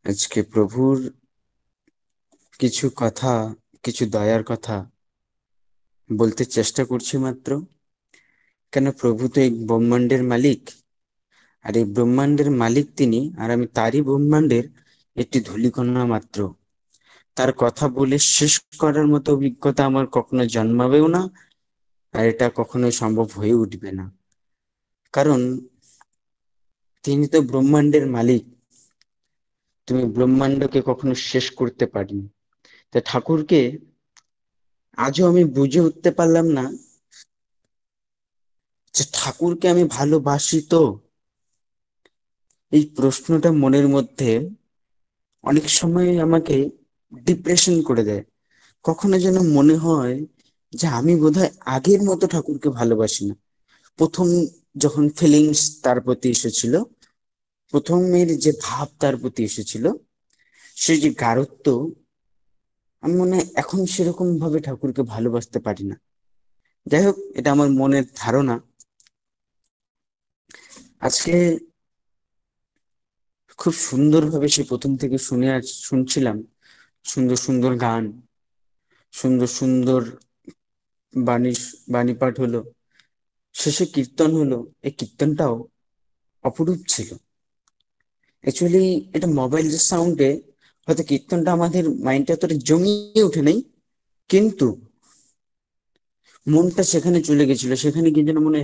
আজকে প্রভুর কিছু কথা, কিছু দয়ার কথা বলতে চেষ্টা করছি মাত্র। কেন, প্রভু তো এই ব্রহ্মাণ্ডের মালিক, আর এই ব্রহ্মাণ্ডের মালিক তিনি, আর আমি তারই ব্রহ্মাণ্ডের একটি ধূলিকণা মাত্র। তার কথা বলে শেষ করার মতো অভিজ্ঞতা আমার কখনো জন্মাবেও না, আর এটা কখনোই সম্ভব হয়ে উঠবে না। কারণ তিনি তো ব্রহ্মাণ্ডের মালিক। তুমি ব্রহ্মাণ্ডকে কখনো শেষ করতে পারিনি। তা ঠাকুরকে আজও আমি বুঝে উঠতে পারলাম না যে ঠাকুরকে আমি ভালোবাসি তো। এই প্রশ্নটা মনের মধ্যে অনেক সময় আমাকে ডিপ্রেশন করে দেয়। কখনো যেন মনে হয় যে আমি বোধহয় আগের মতো ঠাকুরকে ভালোবাসি না। প্রথম যখন ফিলিংস তার প্রতি এসেছিল, প্রথমের যে ভাব তার প্রতি এসেছিল, সে যে গাঢ়ত্ব, আমি মনে হয় এখন সেরকম ভাবে ঠাকুরকে ভালোবাসতে পারি না। যাই হোক, এটা আমার মনের ধারণা। আজকে খুব সুন্দরভাবে সে প্রথম থেকে শুনছিলাম। সুন্দর সুন্দর গান, সুন্দর সুন্দর বাণী, বাণী পাঠ হলো, শেষে কীর্তন হলো। এই কীর্তনটাও অপরূপ ছিল। অ্যাকচুয়ালি এটা মোবাইলের সাউন্ডে হয়তো কীর্তনটা আমাদের মাইন্ডে এতটা জমিয়ে ওঠে নাই, কিন্তু মনটা সেখানে চলে গেছিল। সেখানে কি যেন মনে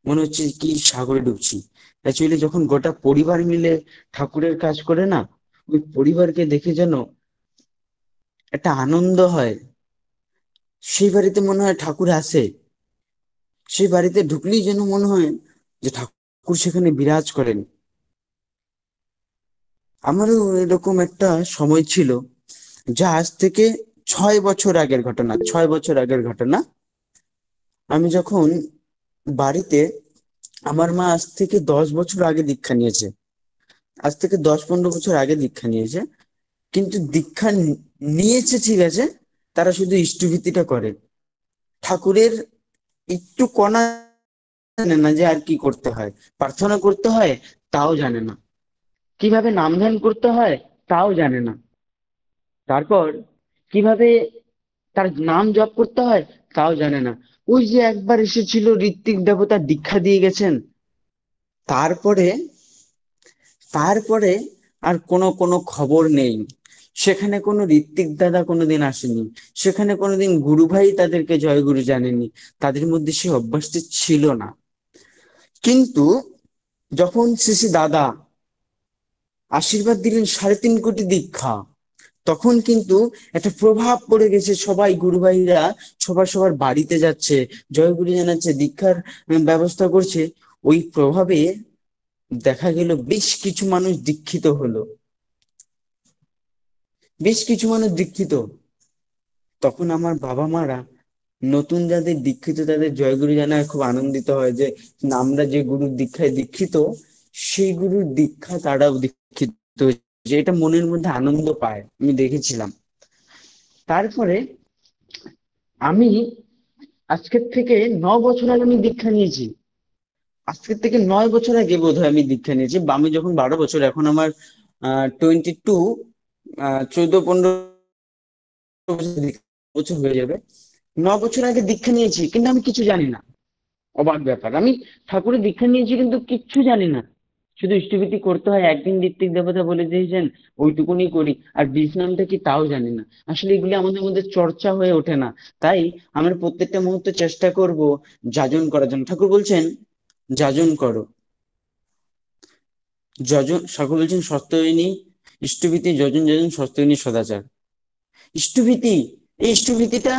মনে হচ্ছে কি সাগরে ডুবছি। অ্যাকচুয়ালি যখন গোটা পরিবার মিলে ঠাকুরের কাজ করে না, ওই পরিবারকে দেখে যেন একটা আনন্দ হয়। সেই বাড়িতে মনে হয় ঠাকুর আসে। সেই বাড়িতে ঢুকলেই যেন মনে হয় যে ঠাকুর সেখানে বিরাজ করেন। আমারও এরকম একটা সময় ছিল, যা আজ থেকে 6 বছর আগের ঘটনা। 6 বছর আগের ঘটনা। আমি যখন বাড়িতে, আমার মা আজ থেকে 10 বছর আগে দীক্ষা নিয়েছে। আজ থেকে 10-15 বছর আগে দীক্ষা নিয়েছে। কিন্তু দীক্ষা নিয়েছে ঠিক আছে, তারা শুধু ইষ্টভীতিটা করে। ঠাকুরের একটু কণা জানে না যে আর কি করতে হয়। প্রার্থনা করতে হয় তাও জানে না, কিভাবে নাম ধ্যান করতে হয় তাও জানে না। তারপর কিভাবে তার নাম জপ করতে হয় তাও জানে না। ওই যে একবার এসেছিল ঋত্বিক দেবতা, দীক্ষা দিয়ে গেছেন। তারপরে তারপরে আর কোনো কোনো খবর নেই। সেখানে কোনো ঋত্বিক দাদা কোনোদিন আসেনি। সেখানে কোনোদিন গুরু ভাই তাদেরকে জয়গুরু জানেনি। তাদের মধ্যে সে অভ্যাসটা ছিল না। কিন্তু যখন শ্রী শ্রী দাদা আশীর্বাদ দিলেন 3.5 কোটি দীক্ষা, তখন কিন্তু একটা প্রভাব পড়ে গেছে। সবাই গুরু ভাইরা সবার সবার বাড়িতে যাচ্ছে, জয়গুরু জানাচ্ছে, দীক্ষার ব্যবস্থা করছে। ওই প্রভাবে দেখা গেল বেশ কিছু মানুষ দীক্ষিত হলো। বেশ কিছু মানুষ দীক্ষিত। তখন আমার বাবা মারা নতুন যাদের দীক্ষিত তাদের জয়গুরু জানায় খুব আনন্দিত হয় যে না, আমরা যে গুরুর দীক্ষায় দীক্ষিত, সেই গুরুর দীক্ষা তারাও দীক্ষিত হয়েছে। এটা মনের মধ্যে আনন্দ পায়, আমি দেখেছিলাম। তারপরে আমি আজকের থেকে 9 বছর আগে আমি দীক্ষা নিয়েছি। আজকের থেকে 9 বছর আগে বোধহয় আমি দীক্ষা নিয়েছি, বা আমি যখন 12 বছর, এখন আমার 22, 14-15 বছর হয়ে যাবে। 9 বছর আগে দীক্ষা নিয়েছি, কিন্তু আমি কিছু জানি না। অবাক ব্যাপার, আমি ঠাকুরের দীক্ষা নিয়েছি কিন্তু কিচ্ছু জানি না। শুধু ইষ্টভীতি করতে হয়, একদিন ঋত্বিক দেবতা বলে দিয়েছেন, ওইটুকুনি করি। আর বীজ নামটা কি তাও জানি না। আসলে এগুলি আমাদের মধ্যে চর্চা হয়ে ওঠে না। তাই আমরা প্রত্যেকটা মুহূর্তে চেষ্টা করব যাজন করার জন্য। ঠাকুর বলছেন যাজন করো। যজন, ঠাকুর বলছেন সত্যইনি ইষ্টভীতি, যজন যজন সত্যইনি সদাচার। ইষ্টভীতি, এই ইষ্টভীতিটা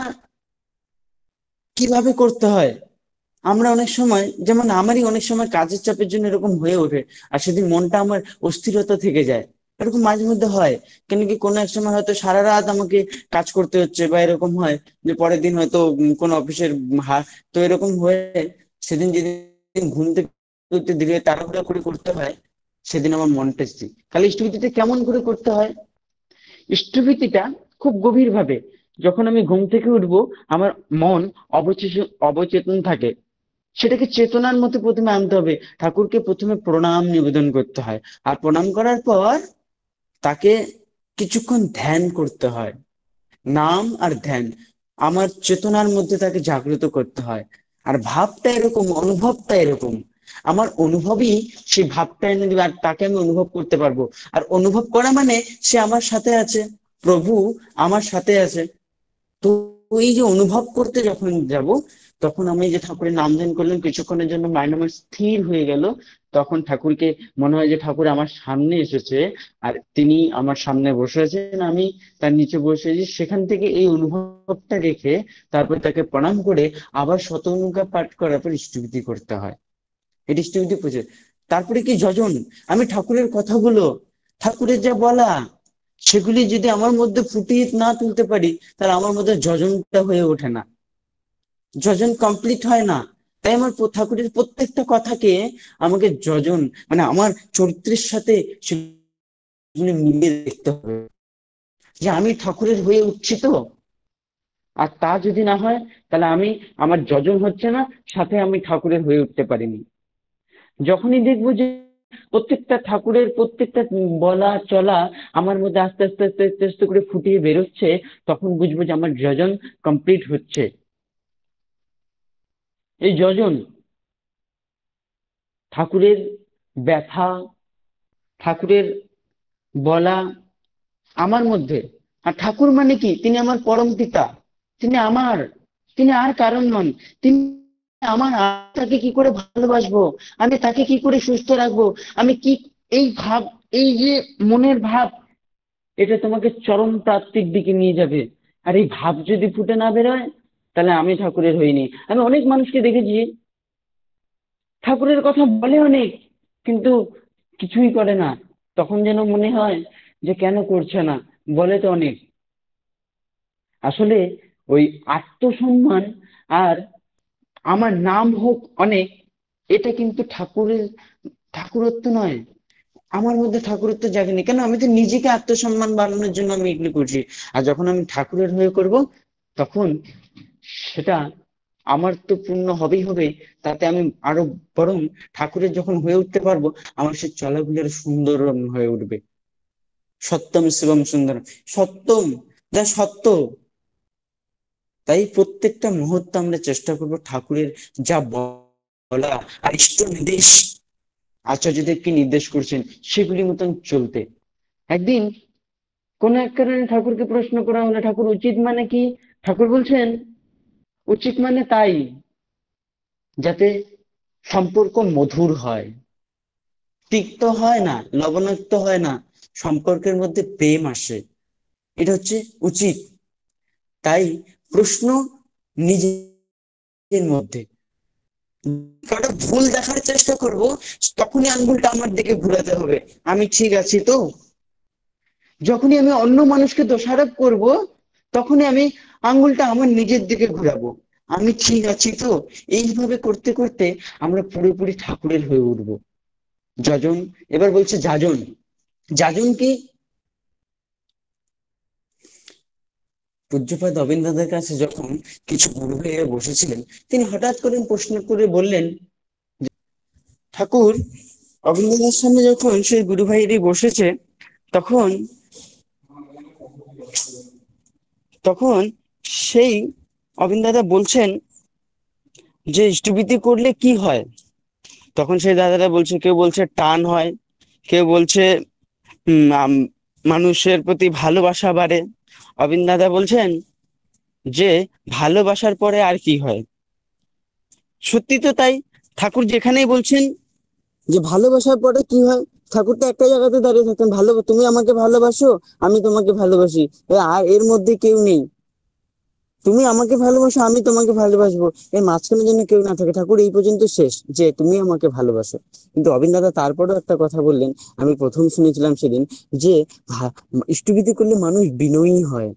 কিভাবে করতে হয়? আমরা অনেক সময়, যেমন আমারই অনেক সময় কাজের চাপের জন্য এরকম হয়ে ওঠে, আর সেদিন মনটা আমার অস্থিরতা থেকে যায়। এরকম মাঝে মধ্যে হয়। কেন কি কোনো এক সময় হয়তো সারা রাত আমাকে কাজ করতে হচ্ছে, বা এরকম হয় যে পরের দিন হয়তো কোনো অফিসের তো এরকম হয়ে সেদিন যেদিন ঘুম থেকে উঠতে ধীরে তাড়াহুড়া করে করতে হয়, সেদিন আমার মনটা স্থির। তাহলে ইষ্টভীতিটা কেমন করে করতে হয়? ইষ্টভীতিটা খুব গভীর ভাবে, যখন আমি ঘুম থেকে উঠবো, আমার মন অবচেতন থাকে। সেটাকে চেতনার মতো প্রথমে আনতে হবে। ঠাকুরকে প্রথমে প্রণাম নিবেদন করতে হয়। আর প্রণাম করার পর তাকে কিছুক্ষণ ধ্যান করতে হয়, নাম আর ধ্যান আমার চেতনার মধ্যে তাকে জাগ্রত করতে হয়। আর ভাবটা এরকম, অনুভবটা এরকম, আমার অনুভবই সেই ভাবটা এনে দিবে, আর তাকে আমি অনুভব করতে পারবো। আর অনুভব করা মানে সে আমার সাথে আছে, প্রভু আমার সাথে আছে। তো এই যে অনুভব করতে যখন যাব, তখন আমি যে ঠাকুরের নাম ধ্যান করলাম, কিছুক্ষণের জন্য মাইন্ড আমার স্থির হয়ে গেল, তখন ঠাকুরকে মনে হয় যে ঠাকুর আমার সামনে এসেছে, আর তিনি আমার সামনে বসে আছেন, আমি তার নিচে বসে আছি। সেখান থেকে এই অনুভবটা রেখে তারপর তাকে প্রণাম করে আবার শতমুখা পাঠ করার পর ইষ্টভৃতি করতে হয়। এটি ইষ্টভৃতি পুজো। তারপরে কি যজন, আমি ঠাকুরের কথাগুলো, ঠাকুরের যা বলা, সেগুলি যদি আমার মধ্যে ফুটিয়ে না তুলতে পারি, তাহলে আমার মধ্যে যজনটা হয়ে ওঠে না, যজন কমপ্লিট হয় না। তাই আমার ঠাকুরের প্রত্যেকটা কথাকে আমাকে যজন, মানে আমার চরিত্রের সাথে সেগুলি মিলিয়ে দেখতে হবে, যে আমি ঠাকুরের হয়ে উঠছি তো। আর তা যদি না হয়, তাহলে আমি, আমার যজন হচ্ছে না, সাথে আমি ঠাকুরের হয়ে উঠতে পারিনি। যখনই দেখবো যে প্রত্যেকটা ঠাকুরের প্রত্যেকটা বলা চলা আমার মধ্যে আস্তে আস্তে আস্তে আস্তে আস্তে করে ফুটিয়ে বেরোচ্ছে, তখন বুঝবো যে আমার যজন কমপ্লিট হচ্ছে। এই যজন, ঠাকুরের ব্যথা, ঠাকুরের বলা আমার মধ্যে। আর ঠাকুর মানে কি, তিনি আমার পরম পিতা, তিনি আমার, তিনি আর কারণ নন। তিনি আমার, তাকে কি করে ভালোবাসবো, আমি তাকে কি করে সুস্থ রাখবো, আমি কি, এই ভাব, এই যে মনের ভাব, এটা তোমাকে চরম প্রাপ্তির দিকে নিয়ে যাবে। আর এই ভাব যদি ফুটে না বেরোয়, তাহলে আমি ঠাকুরের হইনি। আমি অনেক মানুষকে দেখেছি, ঠাকুরের কথা বলে অনেক, কিন্তু কিছুই করে না। তখন যেন মনে হয় যে কেন করছে না, বলে তো অনেক। আসলে ওই আত্মসম্মান আর আমার নাম হোক অনেক, এটা কিন্তু ঠাকুরের ঠাকুরত্ব নয়। আমার মধ্যে ঠাকুরত্ব জাগেনি কেন, আমি তো নিজেকে আত্মসম্মান বাড়ানোর জন্য আমি এগুলো করছি। আর যখন আমি ঠাকুরের হয়ে করব, তখন সেটা আমার তো পূর্ণ হবেই হবে। তাতে আমি আরো, বরং ঠাকুরের যখন হয়ে উঠতে পারবো, আমার সে চলাগুলো আরো সুন্দর হয়ে উঠবে। সত্যম শিবম সুন্দরম, সত্যম, যা সত্য। তাই প্রত্যেকটা মুহূর্তে আমরা চেষ্টা করব ঠাকুরের যা বলা আর ইষ্ট নির্দেশ, আচার্যদেব কি নির্দেশ করছেন, সেগুলি মতন চলতে। একদিন কোন এক কারণে ঠাকুরকে প্রশ্ন করা হলো, ঠাকুর উচিত মানে কি? ঠাকুর বলছেন, উচিত মানে তাই, যাতে সম্পর্ক মধুর হয়, তিক্ত হয় না, লবণাক্ত হয় না, সম্পর্কের মধ্যে প্রেম আসে, এটা হচ্ছে উচিত। তাই প্রশ্ন নিজের মধ্যে, কারো ভুল দেখার চেষ্টা করব, তখনই আঙ্গুলটা আমার দিকে ঘুরাতে হবে, আমি ঠিক আছি তো। যখনই আমি অন্য মানুষকে দোষারোপ করব, তখনই আমি আঙ্গুলটা আমার নিজের দিকে ঘুরাবো, আমি ঠিক আছি তো। এইভাবে করতে করতে আমরা পুরোপুরি ঠাকুরের হয়ে উঠবো। যজন, এবার বলছে যাজন। যাজন কি? পূজ্যপাদ অবিন্দাদের কাছে যখন কিছু গুরু ভাইয়েরা বসেছিলেন, তিনি হঠাৎ করে প্রশ্ন করে বললেন, ঠাকুর, অবিন্দাদের সামনে যখন সেই গুরু ভাইয়েরই বসেছে, তখন তখন সেই অবিন দাদা বলছেন যে ইষ্টভৃতি করলে কি হয়। তখন সেই দাদারা বলছে, কেউ বলছে টান হয়, কেউ বলছে উম, আম- মানুষের প্রতি ভালোবাসা বাড়ে। অবিন দাদা বলছেন যে ভালোবাসার পরে আর কি হয়। সত্যি তো তাই, ঠাকুর যেখানেই বলছেন যে ভালোবাসার পরে কি হয়, ঠাকুর তো একটা জায়গাতে দাঁড়িয়ে থাকেন, ভালো, তুমি আমাকে ভালোবাসো, আমি তোমাকে ভালোবাসি, আর এর মধ্যে কেউ নেই। তুমি আমাকে ভালোবাসো, আমি তোমাকে ভালোবাসবো, এর মাঝখানে যেন কেউ না থাকে। ঠাকুর এই পর্যন্ত শেষ, যে তুমি আমাকে ভালোবাসো। কিন্তু অবিন দাদা তারপরেও একটা কথা বললেন, আমি প্রথম শুনেছিলাম সেদিন, যে ইষ্টভৃতি করলে মানুষ বিনয়ী হয়।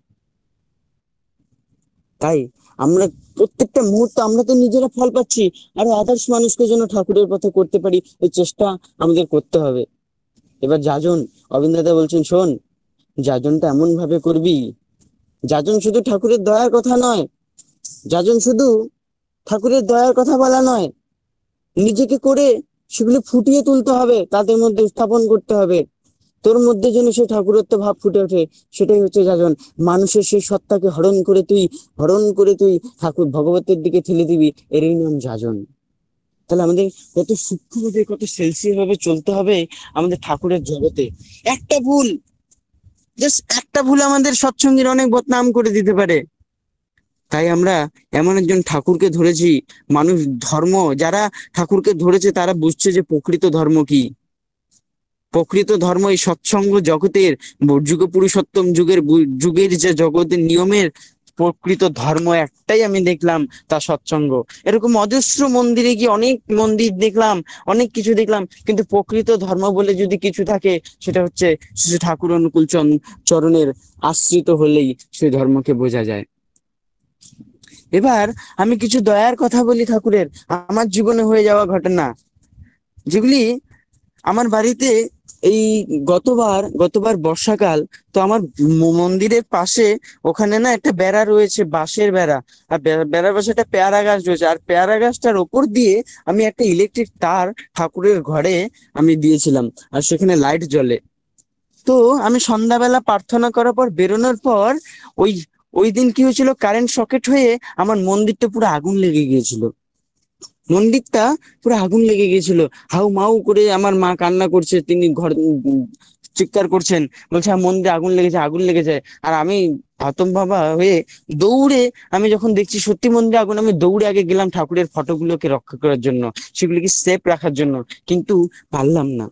তাই আমরা প্রত্যেকটা মুহূর্তে আমরা তো নিজেরা ফল পাচ্ছি, আর আদার্স মানুষকে যেন ঠাকুরের পথে করতে পারি, এই চেষ্টা আমাদের করতে হবে। এবার যাজন, অবিন দাদা বলছেন, শোন, যাজনটা এমন ভাবে করবি, যাজন শুধু ঠাকুরের দয়ার কথা নয়, যাজন শুধু ঠাকুরের দয়ার কথা বলা নয়, নিজেকে করে সেগুলো ফুটিয়ে তুলতে হবে, তাদের মধ্যে স্থাপন করতে হবে। তোর মধ্যে যেন সেই ঠাকুরত্ব ভাব ফুটে ওঠে, সেটাই হচ্ছে যাজন। মানুষের সেই সত্তাকে হরণ করে তুই ঠাকুর ভগবতের দিকে ঠেলে দিবি, এরই নাম যাজন। তাহলে আমাদের কত সূক্ষ্মভাবে, কত সেলসিয়াস ভাবে চলতে হবে আমাদের ঠাকুরের জগতে। একটা ভুল, জাস্ট একটা ভুল আমাদের সৎসঙ্গীর অনেক বদনাম করে দিতে পারে। তাই আমরা এমন একজন ঠাকুরকে ধরেছি, মানুষ ধর্ম যারা ঠাকুরকে ধরেছে তারা বুঝছে যে প্রকৃত ধর্ম কি। প্রকৃত ধর্ম এই সৎসঙ্গ জগতের যুগ পুরুষোত্তম যুগের যে জগতের নিয়মের প্রকৃত ধর্ম একটাই আমি দেখলাম, তা সৎসঙ্গ। এরকম অজস্র মন্দিরে গিয়ে অনেক মন্দির দেখলাম, অনেক কিছু দেখলাম, কিন্তু প্রকৃত ধর্ম বলে যদি কিছু থাকে সেটা হচ্ছে শ্রী ঠাকুর অনুকূল চরণের আশ্রিত হলেই সেই ধর্মকে বোঝা যায়। এবার আমি কিছু দয়ার কথা বলি ঠাকুরের, আমার জীবনে হয়ে যাওয়া ঘটনা, যেগুলি আমার বাড়িতে এই গতবার বর্ষাকাল। তো আমার মন্দিরের পাশে ওখানে না একটা বেড়া রয়েছে, বাঁশের বেড়া। আর বেড়ার পাশে একটা পেয়ারা গাছ রয়েছে, আর পেয়ারা গাছটার ওপর দিয়ে আমি একটা ইলেকট্রিক তার ঠাকুরের ঘরে আমি দিয়েছিলাম, আর সেখানে লাইট জ্বলে। তো আমি সন্ধ্যাবেলা প্রার্থনা করার পর বেরোনোর পর ওই ওই দিন কি হয়েছিল, কারেন্ট শকেট হয়ে আমার মন্দিরটা পুরো আগুন লেগে গিয়েছিল। মন্দিরটা পুরো আগুন লেগে গিয়েছিল। হাউ মাউ করে আমার মা কান্না করছে, তিনি ঘর চিৎকার করছেন, বলছে মন্দিরে আগুন লেগেছে, আগুন লেগেছে। আর আমি হতভম্বা হয়ে দৌড়ে, আমি যখন দেখছি সত্যি মন্দিরে আগুন, আমি দৌড়ে আগে গেলাম ঠাকুরের ফটোগুলোকে রক্ষা করার জন্য, সেগুলিকে সেফ রাখার জন্য, কিন্তু পারলাম না।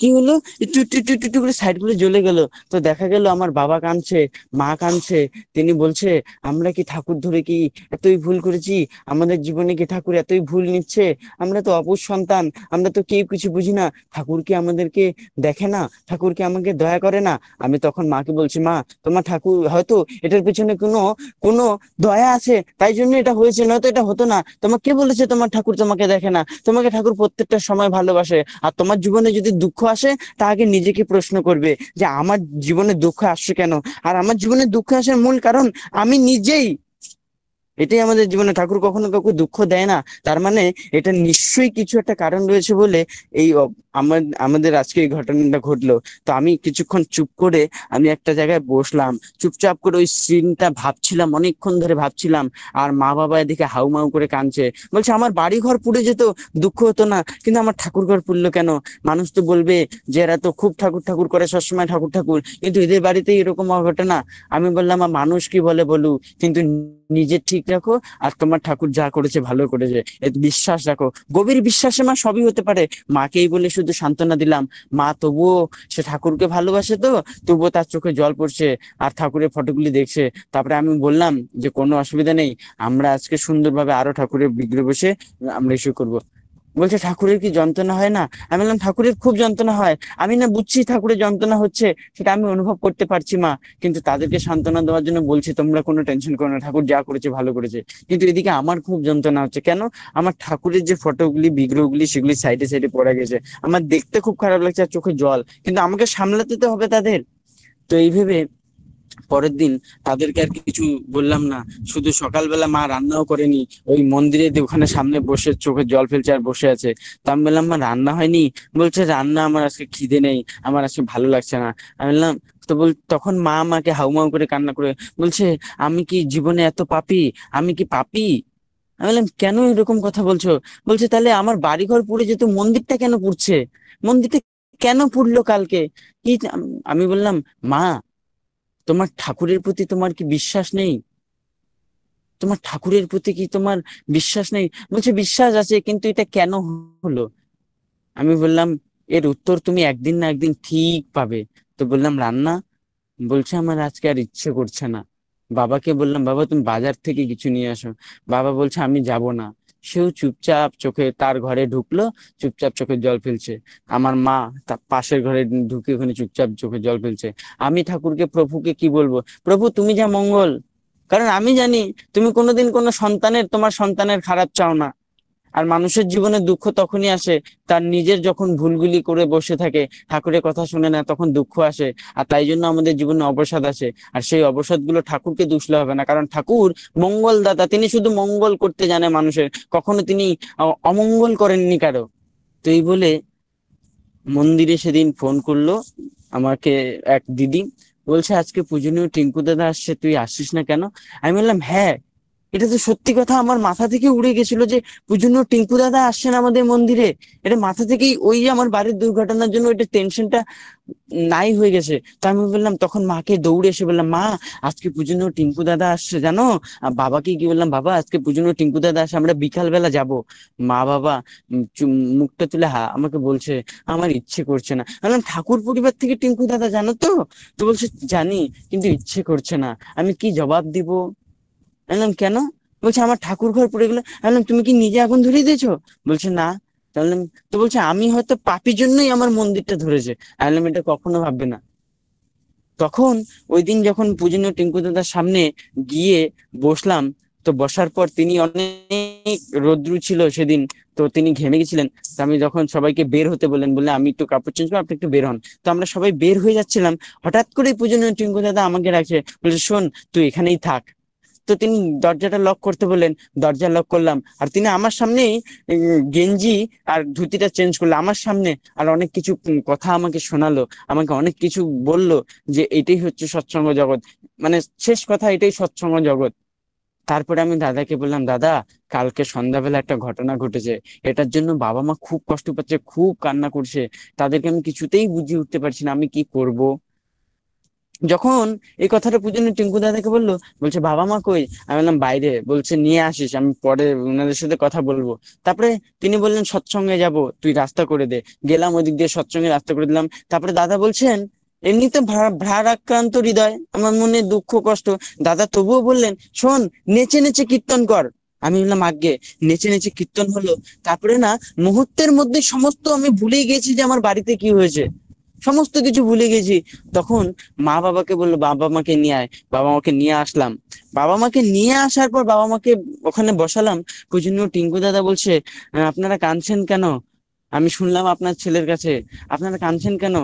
কি হলো, একটু একটু একটু একটু একটু করে সাইড গুলো জ্বলে গেল। তো দেখা গেল আমার বাবা কাঁদছে, মা কাঁদছে। তিনি বলছে আমরা কি ঠাকুর ধরে কি এতই ভুল করেছি, আমাদের জীবনে কি ঠাকুর এতই ভুল নিচ্ছে, আমরা তো অপুর সন্তান, আমরা তো কেউ কিছু বুঝি না, ঠাকুর কি আমাদেরকে দেখে না, ঠাকুর কি আমাকে দয়া করে না। আমি তখন মাকে বলছি, মা তোমার ঠাকুর হয়তো এটার পেছনে কোনো কোনো দয়া আছে, তাই জন্য এটা হয়েছে, নয়তো এটা হতো না। তোমাকে কে বলেছে তোমার ঠাকুর তোমাকে দেখে না? তোমাকে ঠাকুর প্রত্যেকটা সময় ভালোবাসে। আর তোমার জীবনে যদি দুঃখ আসে, তা আগে নিজেকে প্রশ্ন করবে যে আমার জীবনে দুঃখ আসছে কেন। আর আমার জীবনে দুঃখ আসার মূল কারণ আমি নিজেই। এটাই আমাদের জীবনে, ঠাকুর কখনো কাউকে দুঃখ দেয় না, তার মানে এটা নিশ্চয়ই কিছু একটা কারণ রয়েছে বলে এই আমাদের আজকে এই ঘটনাটা ঘটলো। তো আমি কিছুক্ষণ চুপ করে আমি একটা জায়গায় বসলাম, চুপচাপ করে ওই সিনটা ভাবছিলাম, অনেকক্ষণ ধরে ভাবছিলাম। আর মা বাবা এদিকে হাউমাউ করে কাঁদছে, বলছে আমার বাড়ি ঘর পুড়ে যেত, দুঃখ হতো না, কিন্তু আমার ঠাকুর ঘর পুড়লো কেন? মানুষ তো বলবে যে এরা তো খুব ঠাকুর ঠাকুর করে, সবসময় ঠাকুর ঠাকুর, কিন্তু এদের বাড়িতে এরকম ঘটনা। আমি বললাম মানুষ কি বলে বলুক, কিন্তু নিজে ঠিক রাখো, আর তোমার ঠাকুর যা করেছে ভালো করেছে, এতে বিশ্বাস রাখো। গভীর বিশ্বাসে মা সবই হতে পারে। মাকেই বলে শুধু সান্ত্বনা দিলাম। মা তবুও সে ঠাকুরকে ভালোবাসে, তো তবুও তার চোখে জল পড়ছে আর ঠাকুরের ফটোগুলি দেখছে। তারপরে আমি বললাম যে কোনো অসুবিধা নেই, আমরা আজকে সুন্দরভাবে আরো ঠাকুরের বিগ্রহ বসে আমরা ইস্যু করবো। বলছে ঠাকুরের কি যন্ত্রণা হয় না? আমি বললাম ঠাকুরের খুব যন্ত্রণা হয়, আমি না বুঝছি ঠাকুরের যন্ত্রণা হচ্ছে, সেটা আমি অনুভব করতে পারছি মা, কিন্তু তাদেরকে সান্ত্বনা দেওয়ার জন্য বলছি তোমরা কোনো টেনশন করো না, ঠাকুর যা করেছে ভালো করেছে। কিন্তু এদিকে আমার খুব যন্ত্রণা হচ্ছে, কেন? আমার ঠাকুরের যে ফটোগুলি বিগ্রহগুলি সেগুলি সাইডে সাইডে পড়ে গেছে, আমার দেখতে খুব খারাপ লাগছে আর চোখে জল, কিন্তু আমাকে সামলাতে তো হবে তাদের। তো এই ভেবে পরের দিন তাদেরকে আর কিছু বললাম না। শুধু সকালবেলা মা রান্নাও করেনি, ওই মন্দিরে ওখানে সামনে বসে চোখে জল ফেলছে আর বসে আছে। তো আমি বললাম মা রান্না হয়নি? বলছে রান্না আমার আজকে খিদে নেই, আমার আজকে ভালো লাগছে না। আমি বললাম, তখন মা আমাকে হাউমাউ করে কান্না করে বলছে আমি কি জীবনে এত পাপী, আমি কি পাপী? আমি বললাম কেন এরকম কথা বলছো? বলছে তাহলে আমার বাড়িঘর পুড়ে যেত, মন্দিরটা কেন পুড়ছে? মন্দিরটা কেন পুড়লো কালকে? কি? আমি বললাম মা তোমার ঠাকুরের প্রতি তোমার কি বিশ্বাস নেই? তোমার ঠাকুরের প্রতি কি তোমার বিশ্বাস নেই? বলছে বিশ্বাস আছে, কিন্তু এটা কেন হলো? আমি বললাম এর উত্তর তুমি একদিন না একদিন ঠিক পাবে। তো বললাম রান্না? বলছে আমার আজকে আর ইচ্ছে করছে না। বাবাকে বললাম বাবা তুমি বাজার থেকে কিছু নিয়ে আসো। বাবা বলছে আমি যাব না। সেও চুপচাপ চোখে তার ঘরে ঢুকলো, চুপচাপ চোখে জল ফেলছে। আমার মা তার পাশের ঘরে ঢুকে ওখানে চুপচাপ চোখে জল ফেলছে। আমি ঠাকুরকে প্রভুকে কি বলবো, প্রভু তুমি যা মঙ্গল। কারণ আমি জানি তুমি কোনোদিন কোনো তোমার সন্তানের খারাপ চাও না। আর মানুষের জীবনে দুঃখ তখনই আসে তার নিজের যখন ভুলগুলি করে বসে থাকে, ঠাকুরের কথা শুনে না, তখন দুঃখ আসে। আর তাই জন্য আমাদের জীবনে অবসাদ আসে। আর সেই অবসাদ গুলো ঠাকুরকে দুষলে হবে না, কারণ ঠাকুর মঙ্গলদাতা, তিনি শুধু মঙ্গল করতে জানে মানুষের, কখনো তিনি অমঙ্গল করেননি কারো। তো এই বলে মন্দিরে সেদিন ফোন করলো আমাকে এক দিদি, বলছে আজকে পূজনীয় টিঙ্কু দাদা আসছে, তুই আসছিস না কেন? আমি বললাম হ্যাঁ, এটা তো সত্যি কথা, আমার মাথা থেকে উড়ে গেছিল যে পূজনীয় টিঙ্কু দাদা আসছেন আমাদের মন্দিরে। এটা মাথা থেকেই, ওই যে আমার বাড়ির দুর্ঘটনার জন্য ওইটা টেনশনটা নাই হয়ে গেছে। তো আমি বললাম, তখন মাকে দৌড়ে এসে বললাম, মা আজকে পূজনীয় টিঙ্কু দাদা আসছে জানো। আর বাবাকে কি বললাম, বাবা আজকে পূজনীয় টিঙ্কু দাদা আসছে, আমরা বিকাল বেলা যাব। মা বাবা মুখটা তুলে আমাকে বলছে আমার ইচ্ছে করছে না। আমি বললাম, ঠাকুর পরিবার থেকে টিঙ্কু দাদা জানো তো? তো বলছে জানি, কিন্তু ইচ্ছে করছে না। আমি কি জবাব দিব? আমি বললাম কেন? বলছে আমার ঠাকুর ঘর পড়ে গেলো। আমি বললাম তুমি কি নিজে আগুন ধরিয়ে দিয়েছো? বলছে না। তাহলে তো বলছে আমি হয়তো পাপীর জন্যই আমার মন্দিরটা ধরেছে। আমি বললাম এটা কখনো ভাববে না। তখন ওই দিন যখন পূজনীয় টিঙ্কু দাদার সামনে গিয়ে বসলাম, তো বসার পর তিনি অনেক রৌদ্র ছিল সেদিন, তো তিনি ঘেমে গেছিলেন। তো আমি যখন সবাইকে বের হতে বললেন, বললে আমি একটু কাপড় চেঞ্জ করবো, আপনি একটু বের হন। তো আমরা সবাই বের হয়ে যাচ্ছিলাম, হঠাৎ করে পূজনীয় টিঙ্কু দাদা আমাকে রাখছে, বলছে শোন তুই এখানেই থাক। তো তিনি দরজাটা লক করতে বললেন, দরজা লক করলাম, আর তিনি আমার সামনেই গেঞ্জি আর ধুতিটা চেঞ্জ করলো আমার সামনে। আর অনেক কিছু কথা আমাকে শোনালো, আমাকে অনেক কিছু বললো, যে এটাই হচ্ছে সৎসঙ্গ জগৎ, মানে শেষ কথা এটাই সৎসঙ্গ জগৎ। তারপরে আমি দাদাকে বললাম, দাদা কালকে সন্ধ্যাবেলা একটা ঘটনা ঘটেছে, এটার জন্য বাবা মা খুব কষ্ট পাচ্ছে, খুব কান্না করছে, তাদেরকে আমি কিছুতেই বুঝিয়ে উঠতে পারছি না, আমি কি করব। যখন এই কথাটা পূজনীয় টিঙ্কু দাদাকে বললো, বলছে বাবা মা কই? আমি বললাম বাইরে। বলছে নিয়ে আসিস, আমি পরে ওনাদের সাথে কথা বলবো। তারপরে তিনি বললেন সৎসঙ্গে যাব, তুই রাস্তা করে দে। গেলাম ওদিক দিয়ে, সৎসঙ্গে রাস্তা করে দিলাম। তারপরে দাদা বলছেন, এমনিতে ভারাক্রান্ত হৃদয়, আমার মনে দুঃখ কষ্ট, দাদা তবুও বললেন শোন, নেচে নেচে কীর্তন কর। আমি বললাম আজ্ঞে। নেচে নেচে কীর্তন হলো। তারপরে না, মুহূর্তের মধ্যে সমস্ত আমি ভুলে গেছি যে আমার বাড়িতে কি হয়েছে, সমস্ত কিছু ভুলে গেছি। তখন মা বাবাকে বললো বাবা মাকে নিয়ে আয়, বাবা মাকে নিয়ে আসলাম। বাবা মাকে নিয়ে আসার পর বাবা মাকে ওখানে বসালাম। পূজনীয় টিঙ্কু দাদা বলছে, আপনারা কাঁদছেন কেন? আমি শুনলাম আপনার ছেলের কাছে, আপনারা কাঁদছেন কেন?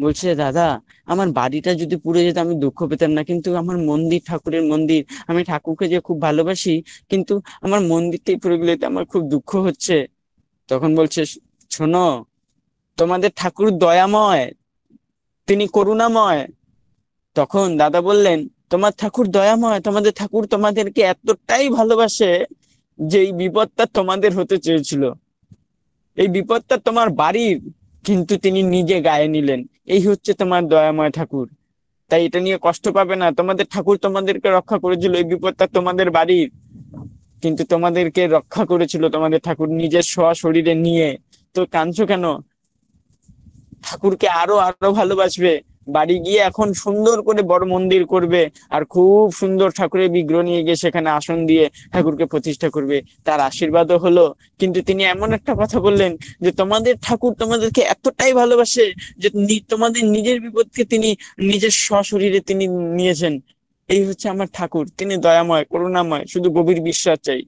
বলছে দাদা আমার বাড়িটা যদি পুড়ে যেত আমি দুঃখ পেতাম না, কিন্তু আমার মন্দির, ঠাকুরের মন্দির, আমি ঠাকুরকে যে খুব ভালোবাসি, কিন্তু আমার মন্দিরটাই পুড়ে গেলে এতে আমার খুব দুঃখ হচ্ছে। তখন বলছে শোনো, তোমাদের ঠাকুর দয়াময়, তিনি করুণাময়। তখন দাদা বললেন, তোমার ঠাকুর দয়াময়, তোমাদের ঠাকুর তোমাদেরকে এতটাই ভালোবাসে যে এই বিপদটা তোমাদের হতে চেয়েছিল, এই বিপদটা তোমার বাড়ির, কিন্তু তিনি নিজে গায়ে নিলেন। এই হচ্ছে তোমার দয়াময় ঠাকুর। তাই এটা নিয়ে কষ্ট পাবে না, তোমাদের ঠাকুর তোমাদেরকে রক্ষা করেছিল, এই বিপদটা তোমাদের বাড়ির, কিন্তু তোমাদেরকে রক্ষা করেছিল তোমাদের ঠাকুর নিজের শরীরে নিয়ে। তো কাঁদছো কেন? ঠাকুরকে আরো আরো ভালোবাসবে, বাড়ি গিয়ে এখন সুন্দর করে বড় মন্দির করবে, আর খুব সুন্দর ঠাকুরের বিগ্রহ নিয়ে গিয়ে সেখানে আসন দিয়ে ঠাকুরকে প্রতিষ্ঠা করবে, তার আশীর্বাদও হলো। কিন্তু তিনি এমন একটা কথা বললেন, যে তোমাদের ঠাকুর তোমাদেরকে এতটাই ভালোবাসে যে তোমাদের নিজের বিপদকে তিনি নিজের সশরীরে তিনি নিয়েছেন। এই হচ্ছে আমার ঠাকুর, তিনি দয়াময় করুণাময়, শুধু গভীর বিশ্বাস চাই।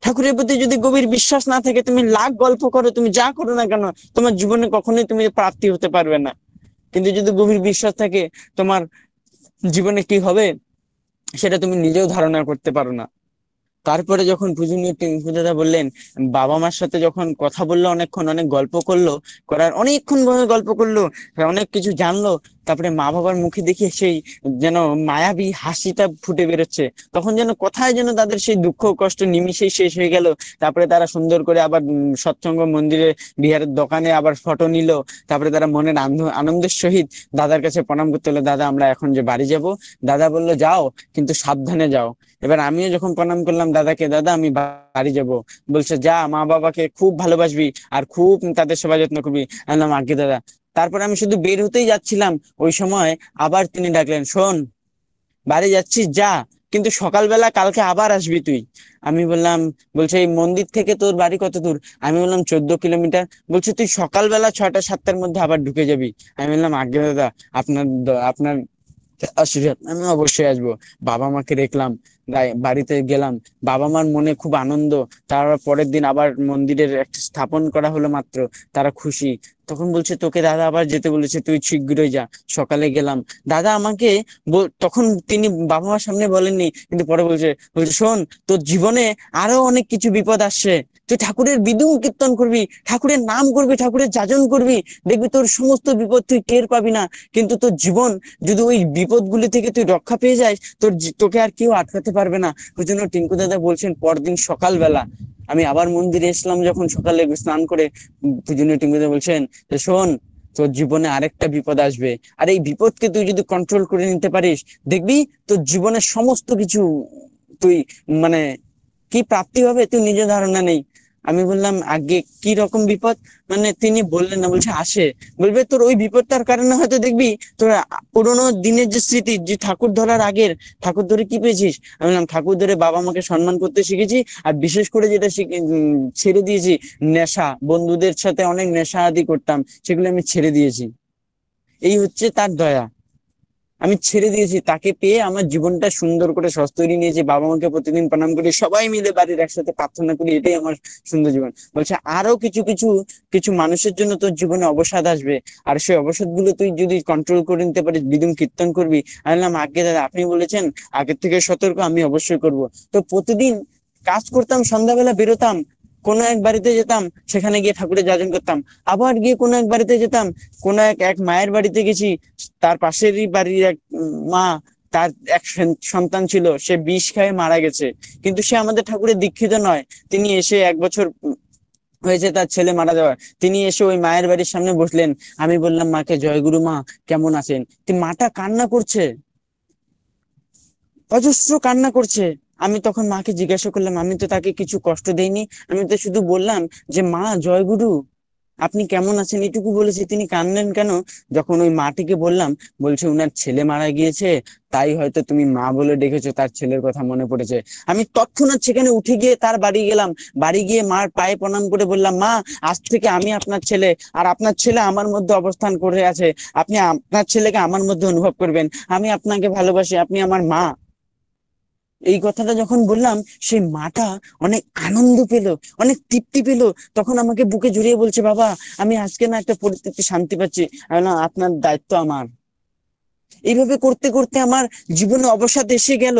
ঠাকুরের প্রতি যদি গভীর বিশ্বাস না থাকে, তুমি লাখ গল্প করো, তুমি যা করো না কেন, তোমার জীবনে কখনোই তুমি প্রাপ্তি হতে পারবে না। কিন্তু যদি গভীর বিশ্বাস থাকে, তোমার জীবনে কি হবে সেটা তুমি নিজেও ধারণা করতে পারো না। তারপরে যখন পূজনীয় টিঙ্কু দাদা বললেন, বাবা মার সাথে যখন কথা বললো অনেকক্ষণ, অনেক গল্প করলো, করার অনেকক্ষণ গল্প করলো, অনেক কিছু জানলো। তারপরে মা বাবার মুখে দেখে সেই যেন মায়াবী হাসিটা ফুটে বেরোচ্ছে, তখন যেন কোথায় যেন তাদের সেই দুঃখ কষ্ট নিমিষেই শেষ হয়ে গেল। তারপরে তারা সুন্দর করে আবার সৎসঙ্গ মন্দিরে, বিহারের দোকানে আবার ফটো নিল। তারপরে তারা মনের আনন্দের সহিত দাদার কাছে প্রণাম করতে হলো, দাদা আমরা এখন যে বাড়ি যাব। দাদা বললো যাও, কিন্তু সাবধানে যাও। এবার আমিও যখন প্রণাম করলাম দাদাকে, দাদা আমি বাড়ি যাব। বলছে যা, মা বাবাকে খুব ভালোবাসবি আর খুব তাদের সেবা যত্ন করবি। আমি বললাম আগে দাদা। তারপর আমি শুধু বের হতেই যাচ্ছিলাম, ওই সময় আবার তিনি ডাকলেন, শোন বাড়ি যাচ্ছিস যা, কিন্তু সকালবেলা কালকে আবার আসবি তুই। আমি বললাম, বলছে এই মন্দির থেকে তোর বাড়ি কত দূর? আমি বললাম 14 কিলোমিটার। বলছে তুই সকালবেলা 6টা 7টার মধ্যে আবার ঢুকে যাবি। আমি বললাম আগে দাদা, আপনার আপনার আশীর্বাদ, আমি অবশ্যই আসবো। বাবা মাকে দেখলাম, বাড়িতে গেলাম, বাবা মার মনে খুব আনন্দ। তার পরের দিন আবার মন্দিরের একটা স্থাপন করা হলো মাত্র, তারা খুশি। তখন বলছে তোকে দাদা আবার যেতে বলেছে, তুই শীঘ্রই যা। সকালে গেলাম, দাদা আমাকে তখন তিনি বাবা মার সামনে বলেননি, কিন্তু পরে বলছে, শোন, তোর জীবনে আরো অনেক কিছু বিপদ আসছে, তুই ঠাকুরের বিদুম কীর্তন করবি, ঠাকুরের নাম করবি, ঠাকুরের যাজন করবি, দেখবি তোর সমস্ত বিপদ তুই টের পাবি না। কিন্তু তোর জীবন যদি ওই বিপদগুলি থেকে তুই রক্ষা পেয়ে যাস, তোকে আর কেউ আটকাতে পারবে না। ওই জন্য টিঙ্কু দাদা বলছেন, পরদিন সকালবেলা আমি আবার মন্দিরে এসলাম, যখন সকালে স্নান করে, ওই জন্য টিঙ্কু দাদা বলছেন যে শোন, তোর জীবনে আরেকটা বিপদ আসবে, আর এই বিপদকে তুই যদি কন্ট্রোল করে নিতে পারিস, দেখবি তোর জীবনের সমস্ত কিছু তুই মানে কি প্রাপ্তি হবে তুই নিজে ধারণা নেই। আমি বললাম, আগে কি রকম বিপদ? মানে তিনি বললেন না, বলছে আসে, বলবে তোর ওই বিপদটার কারণে হয়তো দেখবি তোর পুরোনো দিনের যে স্মৃতি, যে ঠাকুর ধরার আগের, ঠাকুর ধরে কি পেয়েছিস? আমি বললাম, ঠাকুর ধরে বাবা মাকে সম্মান করতে শিখেছি, আর বিশেষ করে যেটা ছেড়ে দিয়েছি, নেশা, বন্ধুদের সাথে অনেক নেশা আদি করতাম, সেগুলো আমি ছেড়ে দিয়েছি। এই হচ্ছে তার দয়া, আমি ছেড়ে দিয়েছি। তাকে পেয়ে আমার জীবনটা সুন্দর করে সস্তরি নিয়েছি, বাবা মাকে প্রতিদিন প্রণাম করি, সবাই মিলে বাড়ির একসাথে প্রার্থনা করি, এটাই আমার সুন্দর জীবন। বলছে আরো কিছু কিছু কিছু মানুষের জন্য তোর জীবনে অবসাদ আসবে, আর সেই অবসাদ গুলো তুই যদি কন্ট্রোল করে নিতে পারিস, বিদুম কীর্তন করবি। আমি বললাম, আগে দাদা আপনি বলেছেন, আগের থেকে সতর্ক, আমি অবশ্যই করব। তো প্রতিদিন কাজ করতাম, সন্ধ্যাবেলা বেরোতাম, কোনো এক বাড়িতে যেতাম, সেখানে গিয়ে ঠাকুরের যাজন করতাম। আবার গিয়ে কোনো এক বাড়িতে যেতাম, কোনো এক এক মায়ের বাড়িতে গেছি, তার পাশেরই বাড়ির এক মা, তার এক সন্তান ছিল, সে বিষ খেয়ে মারা গেছে, কিন্তু সে আমাদের ঠাকুরের দীক্ষিত নয়। তিনি এসে 1 বছর হয়েছে তার ছেলে মারা যাওয়ার, তিনি এসে ওই মায়ের বাড়ির সামনে বসলেন। আমি বললাম মাকে, জয়গুরু মা, কেমন আছেন? মাটা কান্না করছে, অজস্র কান্না করছে। আমি তখন মাকে জিজ্ঞাসা করলাম, আমি তো তাকে কিছু কষ্ট দেইনি, আমি তো শুধু বললাম যে মা জয়গুরু, আপনি কেমন আছেন, এটুকু বলেছি, তিনি কাঁদলেন কেন? যখন ওই মাটিকে বললাম, বলছে উনার ছেলে মারা গিয়েছে, তাই হয়তো তুমি মা বলে ডেকেছো, তার ছেলের কথা মনে পড়েছে। আমি তৎক্ষণাৎ সেখানে উঠে গিয়ে তার বাড়ি গেলাম, বাড়ি গিয়ে মার পায়ে প্রণাম করে বললাম, মা, আজ থেকে আমি আপনার ছেলে, আর আপনার ছেলে আমার মধ্যে অবস্থান করে আছে, আপনি আপনার ছেলেকে আমার মধ্যে অনুভব করবেন, আমি আপনাকে ভালোবাসি, আপনি আমার মা। এই কথাটা যখন বললাম, সেই মাটা অনেক আনন্দ পেল, অনেক তৃপ্তি পেল। তখন আমাকে বুকে জড়িয়ে বলছে, বাবা, আমি আজকে না একটা পরিস্থিতি শান্তি পাচ্ছি। আমি বললাম, আপনার দায়িত্ব আমার। এইভাবে করতে করতে আমার জীবনে অবসাদ এসে গেল,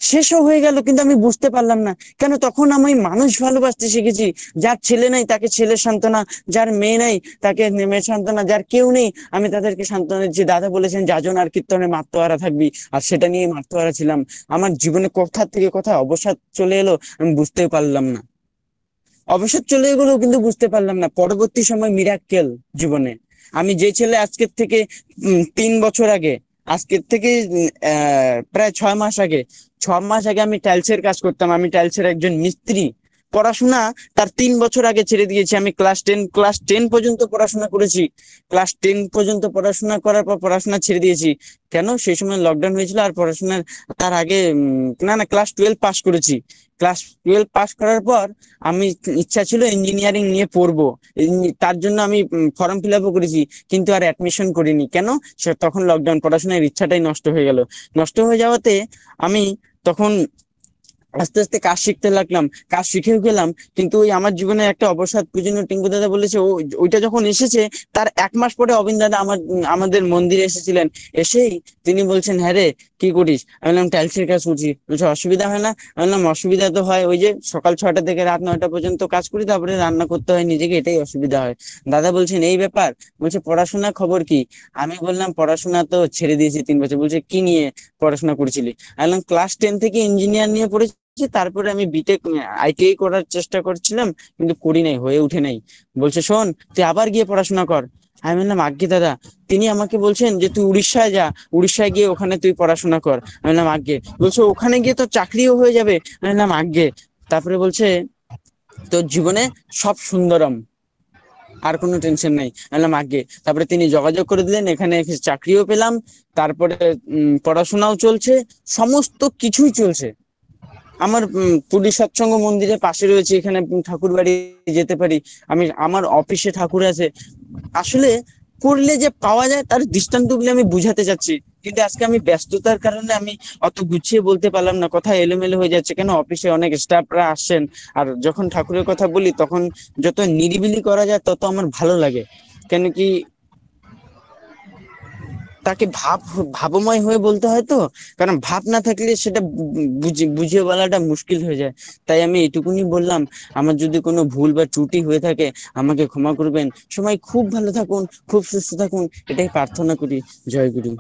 শেষও হয়ে গেল, কিন্তু আমি বুঝতে পারলাম না কেন। তখন আমি মানুষ ভালোবাসতে শিখেছি, যার ছেলে নাই তাকে ছেলের সান্ত্বনা, যার মেয়ে নাই তাকে মেয়ের সান্ত্বনা, যার কেউ নেই আমি তাদেরকে সান্ত্বনা দিচ্ছি। দাদা বলেছেন, যাজন আর কীর্তনে মাত্রহারা থাকবি, আর সেটা নিয়ে মাত্রহারা ছিলাম। আমার জীবনে কোথা থেকে কোথায় অবসাদ চলে এলো আমি বুঝতেই পারলাম না। অবসাদ চলে গেলেও কিন্তু বুঝতে পারলাম না। পরবর্তী সময় মিরাক্কেল জীবনে, আমি যে ছেলে আজকের থেকে 3 বছর আগে, আজকের থেকে প্রায় 6 মাস আগে, 6 মাস আগে আমি টাইলসের কাজ করতাম, আমি টাইলসের একজন মিস্ত্রি। পড়াশোনা তার 3 বছর আগে ছেড়ে দিয়েছি। আমি ক্লাস টেন পর্যন্ত পড়াশোনা করেছি। ক্লাস 10 পর্যন্ত পড়াশোনা করার পর পড়াশোনা ছেড়ে দিয়েছি। কেন? সেই সময় লকডাউন হয়েছিল, আর পড়াশোনার তার আগে না, ক্লাস 12 পাস করেছি। ক্লাস 12 পাস করার পর আমি ইচ্ছা ছিল ইঞ্জিনিয়ারিং নিয়ে পড়বো, তার জন্য আমি ফর্ম ফিল আপও করেছি, কিন্তু আর অ্যাডমিশন করিনি। কেন? তখন লকডাউন, পড়াশোনার ইচ্ছাটাই নষ্ট হয়ে গেল। নষ্ট হয়ে যাওয়াতে আমি তখন আস্তে আস্তে কাজ শিখতে লাগলাম, কাজ শিখেও গেলাম। কিন্তু ওই আমার জীবনে একটা অবসাদ পুজো টিঙ্কু দাদা বলেছে, ওইটা যখন এসেছে, তার 1 মাস পরে অবিন দাদা আমাদের মন্দিরে এসেছিলেন। এসেই তিনি বলছেন, হ্যাঁ রে, কি করিস? আমি বললাম, টাইলসের কাজ করছি। বলছে, অসুবিধা হয় না? আমি বললাম, অসুবিধা তো হয়, ওই যে সকাল 6টা থেকে রাত 9টা পর্যন্ত কাজ করি, তারপরে রান্না করতে হয় নিজেকে, এটাই অসুবিধা হয়। দাদা বলছেন, এই ব্যাপার? বলছে, পড়াশোনা খবর কি? আমি বললাম, পড়াশোনা তো ছেড়ে দিয়েছি 3 বছর। বলছে, কি নিয়ে পড়াশোনা করেছিলি? আমি বললাম, ক্লাস 10 থেকে ইঞ্জিনিয়ার নিয়ে পড়েছি, তারপরে আমি বিটেক আইটিআই করার চেষ্টা করছিলাম, কিন্তু করি নাই, হয়ে উঠে নাই। বলছে, শোন, তুই আবার গিয়ে পড়াশোনা কর। আমি বললাম, আজ্ঞে দাদা। তিনি আমাকে বলছেন যে তুই উড়িষ্যায় যা, উড়িষ্যায় গিয়ে ওখানে তুই পড়াশোনা কর। আমি বললাম, আজ্ঞে। বলছে, ওখানে গিয়ে তো চাকরিও হয়ে যাবে। আমি বললাম, আজ্ঞে। তারপরে বলছে, তোর জীবনে সব সুন্দরম, আর কোনো টেনশন নাই। আমি বললাম, আজ্ঞে। তারপরে তিনি যোগাযোগ করে দিলেন, এখানে চাকরিও পেলাম, তারপরে পড়াশোনাও চলছে, সমস্ত কিছুই চলছে। আমার পুরী সৎসঙ্গ মন্দিরের পাশে রয়েছে, এখানে ঠাকুর বাড়ি যেতে পারি, আমি আমার অফিসে ঠাকুর আছে। আসলে করলে যে পাওয়া যায়, তার দৃষ্টান্তগুলি আমি বুঝাতে চাচ্ছি। কিন্তু আজকে আমি ব্যস্ততার কারণে আমি অত গুছিয়ে বলতে পারলাম না, কথা এলোমেলো হয়ে যাচ্ছে, কেন অফিসে অনেক স্টাফরা আসছেন। আর যখন ঠাকুরের কথা বলি তখন যত নিরিবিলি করা যায় তত আমার ভালো লাগে। কেন কি, তাকে ভাবময় হয়ে বলতে হয় তো, কারণ ভাব না থাকলে সেটা বুঝিয়ে বলাটা মুশকিল হয়ে যায়। তাই আমি এটুকুনি বললাম, আমার যদি কোনো ভুল বা ত্রুটি হয়ে থাকে আমাকে ক্ষমা করবেন। সবাই খুব ভালো থাকুন, খুব সুস্থ থাকুন, এটাই প্রার্থনা করি। জয় গুরু।